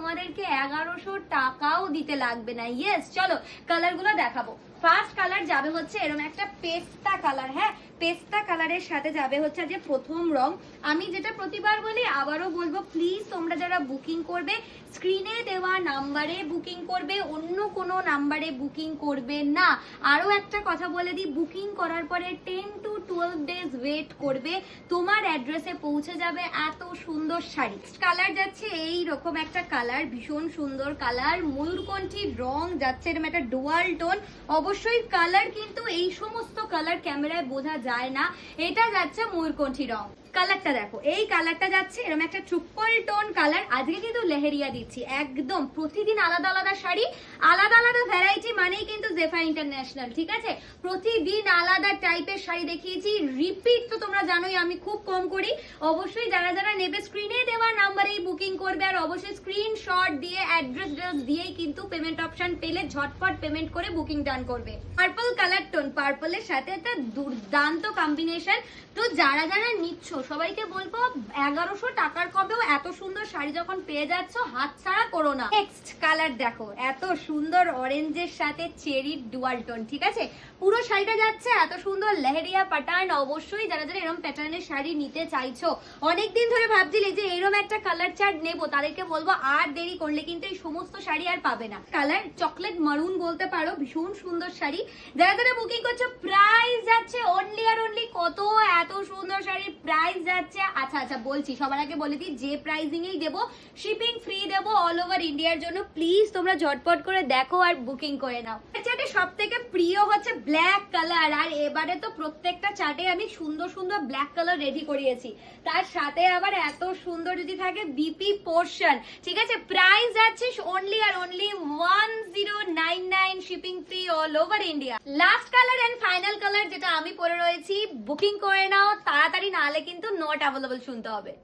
তোমাদেরকে 1100 টাকাও দিতে লাগবে না। ইয়েস, চলো কালারগুলো দেখাবো। ফার্স্ট কালার যাবে হচ্ছে এরকম একটা পেস্তা কালার। হ্যাঁ, পেস্তা কালারের সাথে যাবে হচ্ছে যে প্রথম রং। আমি যেটা প্রতিবার বলি আবারও বলবো, প্লিজ তোমরা যারা বুকিং করবে স্ক্রিনে দেওয়া নাম্বারে বুকিং করবে, অন্য কোনো নাম্বারে বুকিং করবে না। আরো একটা কথা বলে দিই, বুকিং করার পরে 10 to 12 ডেজ ওয়েট করবে, তোমার অ্যাড্রেসে পৌঁছে যাবে এত সুন্দর শাড়ি। কালার যাচ্ছে এই রকম একটা কালার, ভীষণ সুন্দর কালার, ময়ূরকণ্ঠী রং যাচ্ছে এরকম একটা ডুয়াল টোন। অবশ্যই কালার কিন্তু এই সমস্ত কালার ক্যামেরায় বোঝা যায় না, এটা যাচ্ছে ময়ূরকণ্ঠী রং। কালারটা দেখো, এই কালারটা যাচ্ছে এরকম একটা ট্রিপল টোন কালার। আজকে কিন্তু লেহেরিয়া দিচ্ছি একদম, প্রতিদিন আলাদা আলাদা শাড়ি, আলাদা আলাদা ভ্যারাইটি, মানেই কিন্তু জেফা ইন্টারন্যাশনাল। ঠিক আছে, প্রতিদিন আলাদা টাইপের শাড়ি দেখিয়েছি। রিপিট তো তোমরা জানোই আমি খুব কম করি। অবশ্যই যারা যারা নেবে স্ক্রিনে দেওয়া নাম্বারেই বুকিং করবে, আর অবশ্যই স্ক্রিনশট দিয়ে অ্যাড্রেস দিয়েই কিন্তু পেমেন্ট অপশন পেলে ঝটপট পেমেন্ট করে বুকিং ডান করবে। পার্পল কালার টোন, পার্পলের সাথে একটা দুর্দান্ত কম্বিনেশন। তো যারা যারা নিচ্ছ সবাইকে বলবো 1100 টাকার কবেও এত সুন্দর শাড়ি যখন পেয়ে যাচ্ছ হাতছাড়া করো না। নেক্সট কালার দেখো, এত সুন্দর অরেঞ্জের সাথে চেরির ডুয়াল টোন। ঠিক আছে, পুরো শাড়িটা যাচ্ছে এত সুন্দর লেহেরিয়া প্যাটার্ন। অবশ্যই যারা যারা এরকম প্যাটার্নের শাড়ি নিতে চাইছো, অনেকদিন ধরে ভাবছিলে যে এরকম একটা কালার চার্ট নেবো, তাদেরকে বলবো আর দেরি করলে কিন্তু এই সমস্ত শাড়ি আর পাবে না। কালার চকলেট মারুন বলতে পারো, ভীষণ সুন্দর শাড়ি। যারা যারা বুকিং করছো, প্রাইস যাচ্ছে অনলি আর অনলি কত, এত সুন্দর শাড়ির প্রাইস যাচ্ছে। আচ্ছা বলছি, সবার আগে বলে দিই, যে প্রাইসিং এই দেবো শিপিং ফ্রি দেবো অল ওভার ইন্ডিয়ার জন্য। প্লিজ তোমরা ঝটপট করে দেখো আর বুকিং করে নাও। চার্টে সব থেকে প্রিয় হচ্ছে ব্ল্যাক কালার, আর এবারে তো প্রত্যেকটা চার্টে আমি সুন্দর সুন্দর ব্ল্যাক কালার রেডি করিয়েছি, তার সাথে আবার এত সুন্দর যদি থাকে বিপি পোর্শন। ঠিক আছে, প্রাইস যাচ্ছে অনলি আর only 1099, shipping free all over India. Last colour and final colour যেটা আমি পরে রয়েছি, বুকিং করে নাও তাড়াতাড়ি, নাহলে কিন্তু নট অ্যাভেলেবল শুনতে হবে।